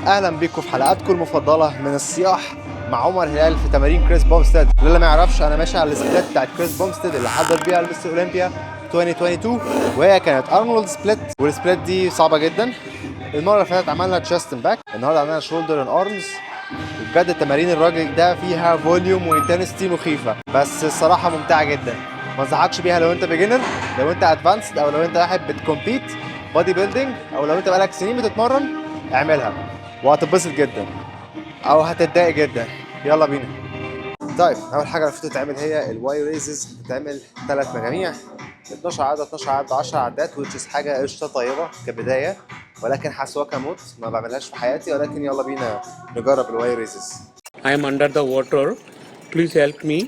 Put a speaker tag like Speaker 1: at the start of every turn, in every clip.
Speaker 1: اهلا بيكم في حلقاتكم المفضله من الصياح مع عمر هلال في تمارين كريس بومستيد. اللي ما يعرفش انا ماشي على السبليت بتاعت كريس بومستيد اللي حضر بيها المستر اولمبيا 2022، وهي كانت ارنولد سبليت، والسبليت دي صعبه جدا. المره اللي فاتت عملنا تشيست اند باك، النهارده عملنا شولدر اند ارمز. وبجد تمارين الراجل ده فيها فوليوم وانتنستي مخيفه، بس الصراحه ممتعه جدا. ما انصحكش بيها لو انت بيجنر، لو انت ادفانسد، او لو انت واحد بتكمبيت بودي بيلدينج، او لو انت بقالك سنين بتتمرن اعملها وهتتبسط جدا او هتتضايق جدا. يلا بينا. طيب اول حاجه المفروض تتعمل هي الواي ريزز، بتتعمل 3 مجاميع 12 عدد 12 عدد 10 عدات، which حاجه قشطه طيبه كبدايه، ولكن حسواك موت ما بعملهاش في حياتي. ولكن يلا بينا نجرب الواي ريزز.
Speaker 2: I am under the water. Please help me.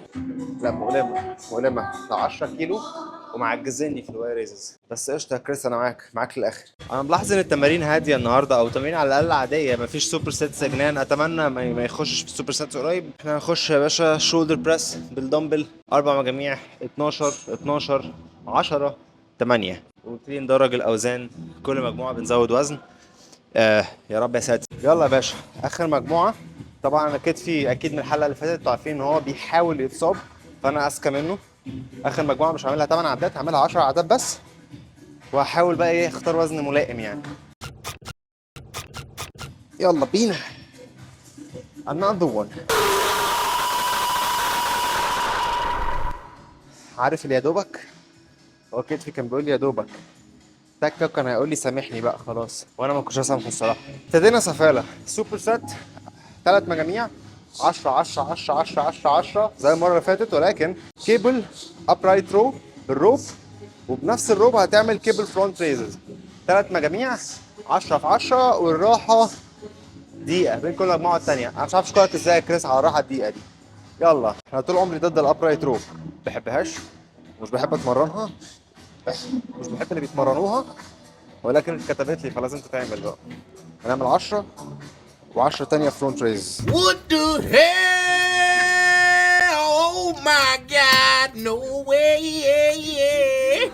Speaker 1: لا مؤلمه مؤلمه، ده 10 كيلو ومعجزني في الواي ريزز، بس قشطه يا كريس، انا معاك للاخر. انا ملاحظ ان التمارين هاديه النهارده، او تمارين على الاقل عاديه، مفيش سوبر سيتس يا جنان. اتمنى ما يخشش في السوبر سيتس قريب. احنا هنخش يا باشا شولدر بريس بالدمبل 4 مجاميع 12 12 10 8، ونبتدي ندرج الاوزان، كل مجموعه بنزود وزن. يا رب يا ساتر. يلا يا باشا اخر مجموعه. طبعا انا كتفي اكيد من الحلقه اللي فاتت انتوا عارفين ان هو بيحاول يتصاب، فانا اذكى منه. اخر مجموعه مش هعملها 8 عدات، هعملها 10 عدات بس، وهحاول بقى ايه اختار وزن ملائم يعني. يلا بينا. another one. عارف اللي يا دوبك، هو كتفي كان بيقول لي يا دوبك، تكه كان هيقول لي سامحني بقى خلاص، وانا ما كنتش هسامحه الصراحه. ابتدينا سفاله سوبر سيت 3 مجاميع 10 10 10 10 10 10 زي المره اللي فاتت، ولكن كيبل ابرايت رو بالروب، وبنفس الروب هتعمل كيبل فرونت ريزز 3 مجاميع 10 في 10، والراحه دقيقه بين كل مجموعه الثانيه. انا مش عارف اشكرك ازاي يا كريس على الراحه الدقيقه دي. يلا، انا طول عمري ضد الابرايت رو، بحبهاش مش بحب اتمرنها، مش بحب اللي بيتمرنوها، ولكن اتكتبت لي فلازم تتعمل بقى. هنعمل 10 و10 تانية فرونت ريز.
Speaker 3: What the hell? Oh my God! No way!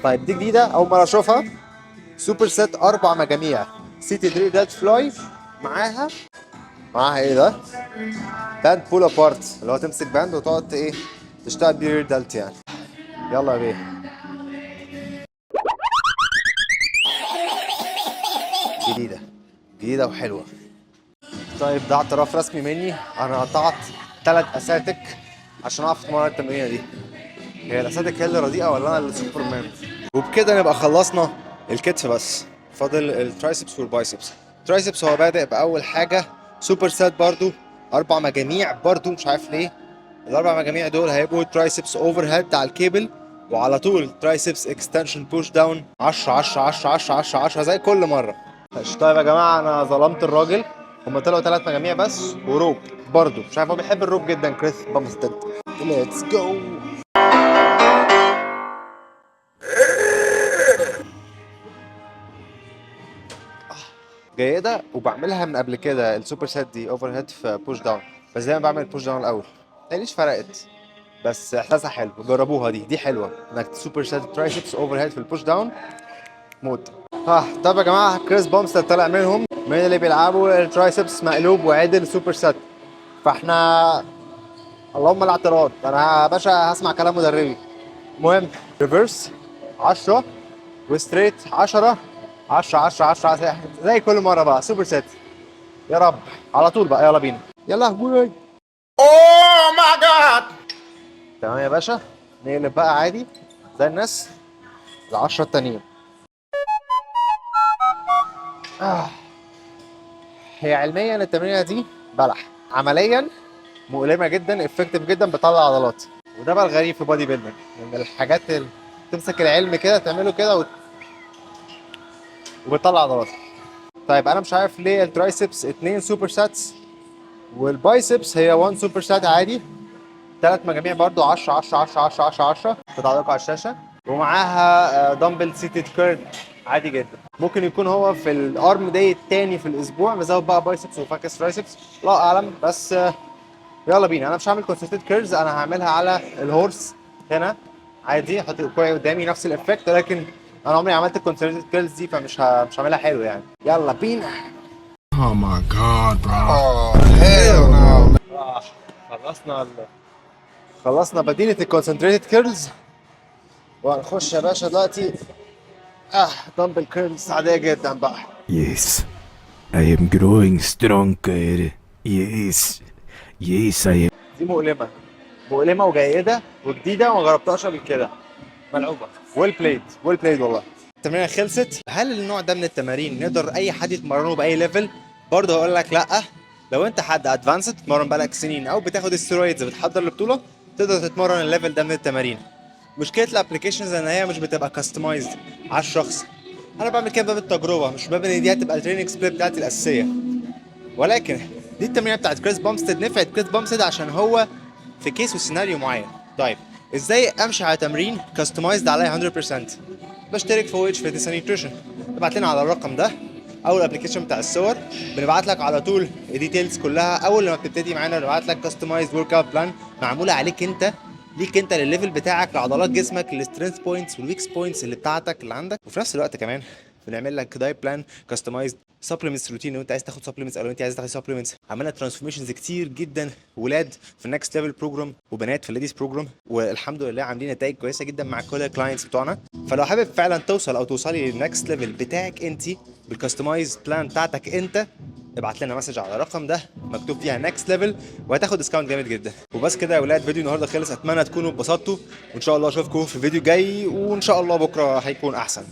Speaker 1: طيب دي جديدة أول مرة أشوفها. سوبر سيت 4 مجاميع سيتي دري ديد فلاي، معاها إيه ده؟ باند بول أبارت، اللي هو تمسك باند وتقعد إيه تشتغل بيه رير دلت يعني. يلا يا بيه. جديدة وحلوة. طيب ده اعتراف رسمي مني، أنا قطعت 3 أساتك عشان أعرف أتمرن التمرينة دي. هي الأساتك هي اللي رديئة ولا أنا اللي سوبرمان؟ وبكده نبقى خلصنا الكتف، بس فاضل الترايسبس والبايسبس. الترايسبس هو بادئ بأول حاجة سوبر سيت برضو 4 مجاميع برضو، مش عارف ليه. ال4 مجاميع دول هيبقوا ترايسبس اوفر هيد على الكيبل، وعلى طول ترايسبس اكستنشن بوش داون 10 10 10 10 10 10 زي كل مرة. طيب يا جماعة أنا ظلمت الراجل، هما طلعوا 3 مجاميع بس وروب برضو، مش عارف هو بيحب الروب جدا كريس بامستد. ليتس جو. جيدة، وبعملها من قبل كده السوبر سيت دي اوفر هيد في بوش داون، بس دايما بعمل البوش داون الاول. ماليش فرقت، بس احساسها حلو، جربوها دي حلوه انك سوبر سيت ترايسبس اوفر هيد في البوش داون موت. طب يا جماعه كريس بومستد طلع منهم من اللي بيلعبوا الترايسبس مقلوب وعدل سوبر سيت، فاحنا اللهم لا اعتراض، انا يا باشا هسمع كلام مدربي. المهم ريفرس 10 وستريت 10 10 10 10 زي كل مره بقى سوبر سيت. يا رب على طول بقى، يلا بينا. يلا هوي.
Speaker 3: Oh my God!
Speaker 1: تمام يا باشا، نقلب بقى عادي زي الناس ال10 التانيين. هي علميا التمرينه دي بلح، عمليا مؤلمه جدا، افكتيف جدا، بتطلع عضلات. وده بقى الغريب في بودي بيلدينج، من الحاجات اللي تمسك العلم كده تعمله كده وبتطلع عضلات. طيب انا مش عارف ليه الترايسبس 2 سوبر ساتس والبايسبس هي 1 سوبر سات عادي، 3 مجاميع برضو 10 10 10 10 10 10 بتعرضكم على الشاشه، ومعاها دمبل سيتد كيرل عادي جدا. ممكن يكون هو في الارم داي التاني في الاسبوع مزود بقى بايسبس وفاكس ترايسبس، الله اعلم. بس يلا بينا. انا مش هعمل كونسنتريت كيرلز، انا هعملها على الهورس هنا عادي، احط الكوعي قدامي نفس الافكت، لكن انا عمري عملت الكونسنتريت كيرلز دي، فمش مش هعملها حلو يعني. يلا بينا.
Speaker 3: Oh my god, bro. Oh, hell no.
Speaker 1: خلصنا بديلة الكونسنتريتد كيرلز، وهنخش يا باشا دلوقتي دمبل كيرلز عادية جدا بقى.
Speaker 4: Yes, I am growing stronger. Yes, yes, I am.
Speaker 1: دي مؤلمة وجيدة وجديدة وما جربتهاش قبل كده. ملعوبة. ويل بلايد والله. التمرينة خلصت. هل النوع ده من التمارين نقدر أي حد يتمرنه بأي ليفل؟ برضه هقول لك لأ. لو أنت حد أدفانسد بتتمرن بقالك سنين أو بتاخد الستيرويدز بتحضر لبطولة تقدر تتمرن الليفل ده من التمارين. مشكلة الابلكيشنز إن هي مش بتبقى كاستمايزد على الشخص. أنا بعمل كده باب التجربة، مش باب إن دي هتبقى التريننج سبليت بتاعتي الأساسية. ولكن دي التمرينة بتاعت كريس بامستيد نفعت كريس بامستيد عشان هو في كيس وسيناريو معين. طيب ازاي امشي على تمرين كاستمايزد عليا 100%؟ بشترك في ويتش فيتنس نيوتريشن، ابعت لنا على الرقم ده او الابلكيشن بتاع الصور، بنبعت لك على طول الديتيلز كلها. اول لما بتبتدي معانا بنبعت لك كاستمايزد ورك اوت بلان معموله عليك انت، ليك انت للليفل بتاعك، لعضلات جسمك، للسترينث بوينتس والويكس بوينتس اللي بتاعتك اللي عندك. وفي نفس الوقت كمان بنعمل لك دايت بلان كاستمايزد، سبلمنتس روتين لو انت عايز تاخد سبلمنتس او لو انت عايز تاخد سبلمنتس. عملنا ترانسفورميشنز كتير جدا، ولاد في النكست ليفل بروجرام وبنات في الليديز بروجرام، والحمد لله عاملين نتائج كويسه جدا مع كل الكلاينتس بتوعنا. فلو حابب فعلا توصل او توصلي للنكست ليفل بتاعك انت بالكاستمايز بلان بتاعتك انت، ابعت لنا مسج على الرقم ده مكتوب فيها نكست ليفل وهتاخد ديسكاونت جامد جدا. وبس كده يا ولاد، فيديو النهارده خلص. اتمنى تكونوا اتبسطتوا، وان شاء الله اشوفكم في فيديو جاي، وان شاء الله بكره هيكون احسن.